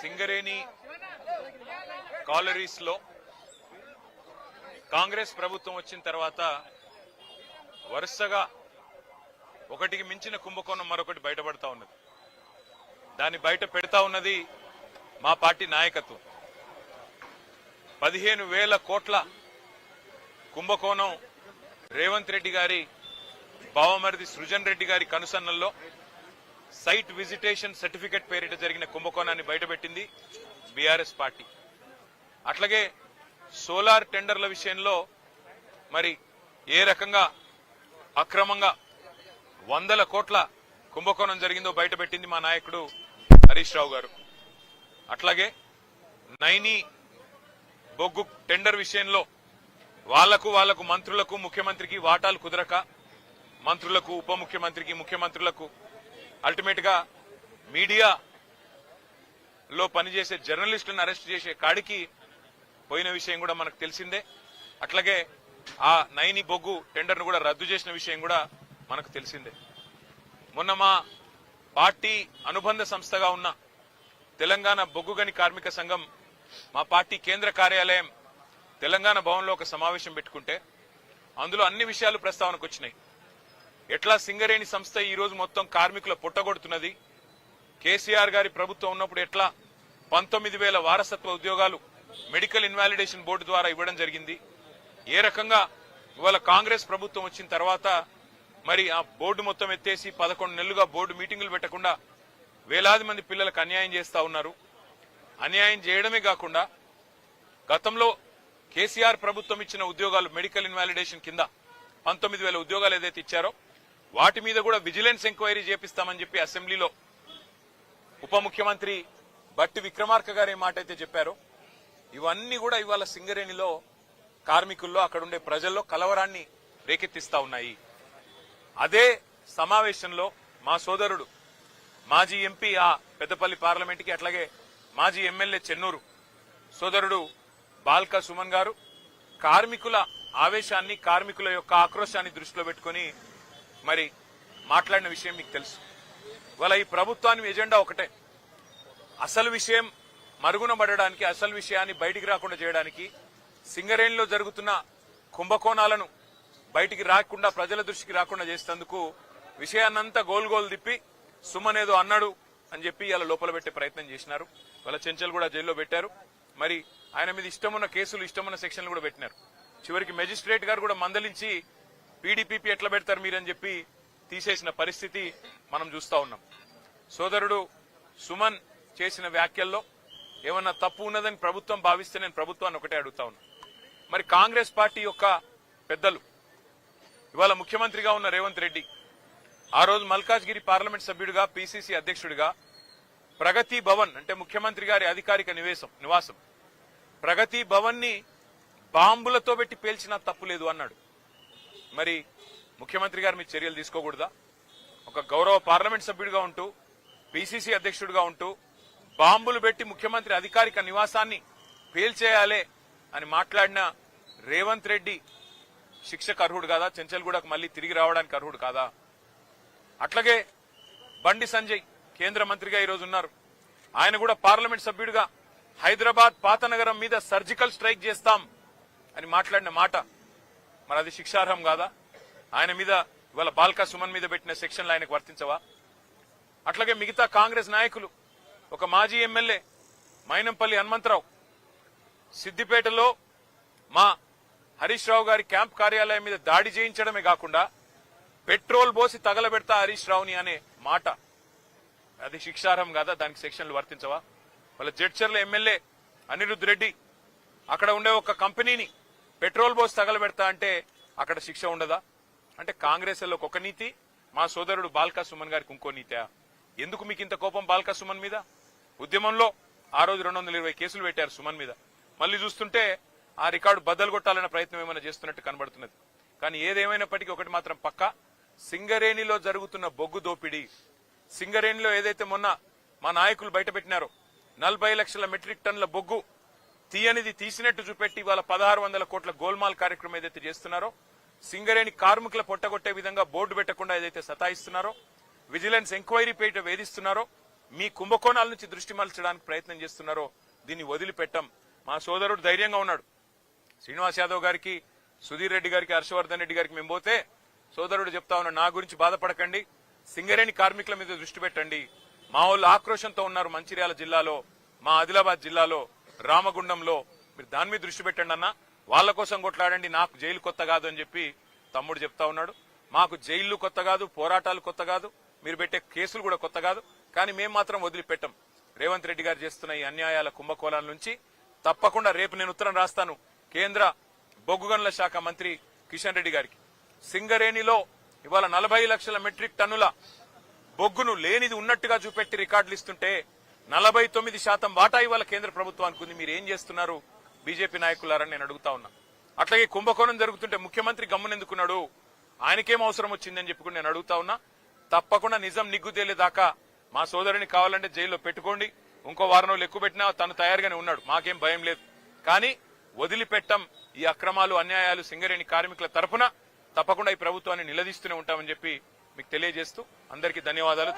Singareni collieries లో కాంగ్రెస్ ప్రభుత్వం వచ్చిన తర్వాత వరుసగా ఒకటికి మించిన కుంభకోణం మరొకటి బయటపడతా ఉన్నది. దాన్ని బయట పెడతా ఉన్నది మా పార్టీ నాయకత్వం. 15,000 కోట్ల కుంభకోణం రేవంత్ రెడ్డి గారి బావమరిది సృజన్ రెడ్డి గారి కనుసన్నల్లో సైట్ విజిటేషన్ సర్టిఫికెట్ పేరిట జరిగిన కుంభకోణాన్ని బయటపెట్టింది బీఆర్ఎస్ పార్టీ. అట్లాగే సోలార్ టెండర్ల విషయంలో మరి ఏ రకంగా అక్రమంగా 100 కోట్ల కుంభకోణం జరిగిందో బయటపెట్టింది మా నాయకుడు హరీష్ రావు గారు. అట్లాగే నైని బొగ్గు టెండర్ విషయంలో వాళ్లకు మంత్రులకు ముఖ్యమంత్రికి వాటాలు కుదరక మంత్రులకు ఉప ముఖ్యమంత్రికి ముఖ్యమంత్రులకు అల్టిమేట్ గా మీడియాలో పనిచేసే జర్నలిస్టులను అరెస్ట్ చేసే కాడికి పోయిన విషయం కూడా మనకు తెలిసిందే. అట్లాగే ఆ నైని బొగ్గు టెండర్ ను కూడా రద్దు చేసిన విషయం కూడా మనకు తెలిసిందే. మొన్న మా పార్టీ అనుబంధ సంస్థగా ఉన్న తెలంగాణ బొగ్గు గని కార్మిక సంఘం మా పార్టీ కేంద్ర కార్యాలయం తెలంగాణ భవన్లో ఒక సమావేశం పెట్టుకుంటే అందులో అన్ని విషయాలు ప్రస్తావనకు వచ్చినాయి. ఎట్లా సింగరేణి సంస్థ ఈ రోజు మొత్తం కార్మికుల పుట్టగొడుతున్నది, కేసీఆర్ గారి ప్రభుత్వం ఉన్నప్పుడు ఎట్లా 19,000 వారసత్వ ఉద్యోగాలు మెడికల్ ఇన్వాలిడేషన్ బోర్డు ద్వారా ఇవ్వడం జరిగింది, ఏ రకంగా ఇవాళ కాంగ్రెస్ ప్రభుత్వం వచ్చిన తర్వాత మరి ఆ బోర్డు మొత్తం ఎత్తేసి 11 నెలలుగా బోర్డు మీటింగులు పెట్టకుండా వేలాది మంది పిల్లలకు అన్యాయం చేస్తా ఉన్నారు. అన్యాయం చేయడమే కాకుండా గతంలో కేసీఆర్ ప్రభుత్వం ఇచ్చిన ఉద్యోగాలు మెడికల్ ఇన్వాలిడేషన్ కింద 19,000 ఉద్యోగాలు ఏదైతే ఇచ్చారో వాటి మీద కూడా విజిలెన్స్ ఎంక్వైరీ చేపిస్తామని చెప్పి అసెంబ్లీలో ఉప ముఖ్యమంత్రి బట్టి విక్రమార్క గారు ఏ మాట అయితే చెప్పారో ఇవన్నీ కూడా ఇవాళ సింగరేణిలో కార్మికుల్లో అక్కడుండే ప్రజల్లో కలవరాన్ని రేకెత్తిస్తా ఉన్నాయి. అదే సమావేశంలో మా సోదరుడు మాజీ ఎంపీ ఆ పెద్దపల్లి పార్లమెంట్ కి అట్లాగే మాజీ ఎమ్మెల్యే చెన్నూరు సోదరుడు బాల్కా సుమన్ గారు కార్మికుల ఆవేశాన్ని కార్మికుల యొక్క ఆక్రోశాన్ని దృష్టిలో పెట్టుకుని మరి మాట్లాడిన విషయం మీకు తెలుసు. ఇవాళ ఈ ప్రభుత్వాన్ని ఎజెండా ఒకటే, అసలు విషయం మరుగున పడడానికి, అసలు విషయాన్ని బయటికి రాకుండా చేయడానికి, సింగరేణిలో జరుగుతున్న కుంభకోణాలను బయటికి రాకుండా ప్రజల దృష్టికి రాకుండా చేసేందుకు విషయాన్నంతా గోల్ తిప్పి సుమన్ ఏదో అన్నాడు అని చెప్పి ఇలా లోపల పెట్టే ప్రయత్నం చేసినారు. వాళ్ళ చెంచల్ కూడా జైల్లో పెట్టారు. మరి ఆయన మీద ఇష్టమున్న కేసులు ఇష్టమున్న సెక్షన్లు కూడా పెట్టినారు. చివరికి మెజిస్ట్రేట్ గారు కూడా మందలించి పీడీపీపీ ఎట్లా పెడతారు మీరని చెప్పి తీసేసిన పరిస్థితి మనం చూస్తా ఉన్నాం. సోదరుడు సుమన్ చేసిన వ్యాఖ్యల్లో ఏమన్నా తప్పు ఉన్నదని ప్రభుత్వం భావిస్తే నేను ప్రభుత్వాన్ని ఒకటే అడుగుతా ఉన్నా. మరి కాంగ్రెస్ పార్టీ యొక్క పెద్దలు ఇవాళ ముఖ్యమంత్రిగా ఉన్న రేవంత్ రెడ్డి ఆ రోజు మల్కాజ్గిరి పార్లమెంట్ సభ్యుడిగా పీసీసీ అధ్యక్షుడిగా ప్రగతి భవన్ అంటే ముఖ్యమంత్రి గారి అధికారిక నివాసం ప్రగతి భవన్ ని బాంబులతో పెట్టి పేల్చినా తప్పులేదు అన్నాడు. మరి ముఖ్యమంత్రి గారు మీ చర్యలు తీసుకోకూడదా? ఒక గౌరవ పార్లమెంట్ సభ్యుడిగా ఉంటూ పీసీసీ అధ్యక్షుడిగా ఉంటూ బాంబులు పెట్టి ముఖ్యమంత్రి అధికారిక నివాసాన్ని పేల్చేయాలే అని మాట్లాడిన రేవంత్ రెడ్డి శిక్షకు అర్హుడు కాదా? చెంచల్గూడకు మళ్లీ తిరిగి రావడానికి అర్హుడు కాదా? అట్లాగే బండి సంజయ్ కేంద్ర మంత్రిగా ఈరోజు ఉన్నారు. ఆయన కూడా పార్లమెంట్ సభ్యుడిగా హైదరాబాద్ పాతనగరం మీద సర్జికల్ స్ట్రైక్ చేస్తాం అని మాట్లాడిన మాట మరి అది శిక్షార్హం కాదా? ఆయన మీద ఇవాళ బాల్కా సుమన్ మీద పెట్టిన సెక్షన్లు ఆయనకు వర్తించవా? అట్లాగే మిగతా కాంగ్రెస్ నాయకులు ఒక మాజీ ఎమ్మెల్యే మైనంపల్లి హనుమంతరావు సిద్దిపేటలో మా హరీష్ రావు గారి క్యాంప్ కార్యాలయం మీద దాడి చేయించడమే కాకుండా పెట్రోల్ పోసి తగలబెడతా హరీష్ రావుని అనే మాట అది శిక్షార్హం కాదా? దానికి సెక్షన్లు వర్తించవా? వాళ్ళ జడ్చర్ల ఎమ్మెల్యే అనిరుద్ రెడ్డి అక్కడ ఉండే ఒక కంపెనీని పెట్రోల్ పోసి తగలబెడతా అంటే అక్కడ శిక్ష ఉండదా? అంటే కాంగ్రెస్ లో ఒక నీతి, మా సోదరుడు బాల్కా సుమన్ గారికి ఇంకో నీతా? ఎందుకు మీకు ఇంత కోపం బాల్కా సుమన్ మీద? ఉద్యమంలో ఆ రోజు 220 కేసులు పెట్టారు సుమన్ మీద. మళ్లీ చూస్తుంటే ఆ రికార్డు బద్దలు కొట్టాలన్న ప్రయత్నం ఏమైనా చేస్తున్నట్టు కనబడుతున్నది. కానీ ఏదేమైనప్పటికీ ఒకటి మాత్రం పక్కా, సింగరేణిలో జరుగుతున్న బొగ్గు దోపిడీ, సింగరేణిలో ఏదైతే మొన్న మా నాయకులు బయట పెట్టినారో 40 లక్షల మెట్రిక్ టన్నుల బొగ్గు తీయనిది తీసినట్టు చూపెట్టి ఇవాళ 1600 కోట్ల గోల్మాల్ కార్యక్రమం ఏదైతే చేస్తున్నారో, సింగరేణి కార్మికుల పొట్టగొట్టే విధంగా బోర్డు పెట్టకుండా ఏదైతే సతాయిస్తున్నారో, విజిలెన్స్ ఎంక్వైరీ పేట వేధిస్తున్నారో, మీ కుంభకోణాల నుంచి దృష్టి మరల్చడానికి ప్రయత్నం చేస్తున్నారో దీన్ని వదిలిపెట్టం. మా సోదరుడు ధైర్యంగా ఉన్నాడు. శ్రీనివాస్ యాదవ్ గారికి, సుధీర్ రెడ్డి గారికి, హర్షవర్ధన్ రెడ్డి గారికి మేము పోతే సోదరుడు చెప్తా ఉన్నాడు, నా గురించి బాధపడకండి, సింగరేణి కార్మికుల మీద దృష్టి పెట్టండి. మా వాళ్ళు ఆక్రోశంతో ఉన్నారు మంచిర్యాల జిల్లాలో, మా ఆదిలాబాద్ జిల్లాలో, రామగుండంలో, మీరు దాని మీద దృష్టి పెట్టండి అన్న, వాళ్ళ కోసం కొట్లాడండి, నాకు జైలు కొత్త కాదు అని చెప్పి తమ్ముడు చెప్తా ఉన్నాడు. మాకు జైళ్లు కొత్త కాదు, పోరాటాలు కొత్త కాదు, మీరు పెట్టే కేసులు కూడా కొత్త కాదు. కానీ మేము మాత్రం వదిలిపెట్టాం. రేవంత్ రెడ్డి గారు చేస్తున్న ఈ అన్యాయాల కుంభకోణాల నుంచి తప్పకుండా రేపు నేను ఉత్తరం రాస్తాను కేంద్ర బొగ్గు గనుల శాఖ మంత్రి కిషన్ రెడ్డి గారికి. సింగరేణిలో ఇవాళ 40 లక్షల మెట్రిక్ టన్నుల బొగ్గును లేనిది ఉన్నట్టుగా చూపెట్టి రికార్డులు ఇస్తుంటే 49% వాటా ఇవాళ కేంద్ర ప్రభుత్వానికి ఉంది. మీరు ఏం చేస్తున్నారు బీజేపీ నాయకులారని నేను అడుగుతా ఉన్నా. అట్లాగే కుంభకోణం జరుగుతుంటే ముఖ్యమంత్రి గమ్మునెందుకున్నాడు, ఆయనకేం అవసరం వచ్చిందని చెప్పి నేను అడుగుతా ఉన్నా. తప్పకుండా నిజం నిగ్గు తేలేదాకా మా సోదరుని కావాలంటే జైల్లో పెట్టుకోండి, ఇంకో వారం రోజులు ఎక్కువ పెట్టినా తను తయారుగానే ఉన్నాడు, మాకేం భయం లేదు. కానీ వదిలిపెట్టం. ఈ అక్రమాలు అన్యాయాలు సింగరేణి కార్మికుల తరఫున తప్పకుండా ఈ ప్రభుత్వాన్ని నిలదీస్తూనే ఉంటామని చెప్పి మీకు తెలియజేస్తూ అందరికీ ధన్యవాదాలు.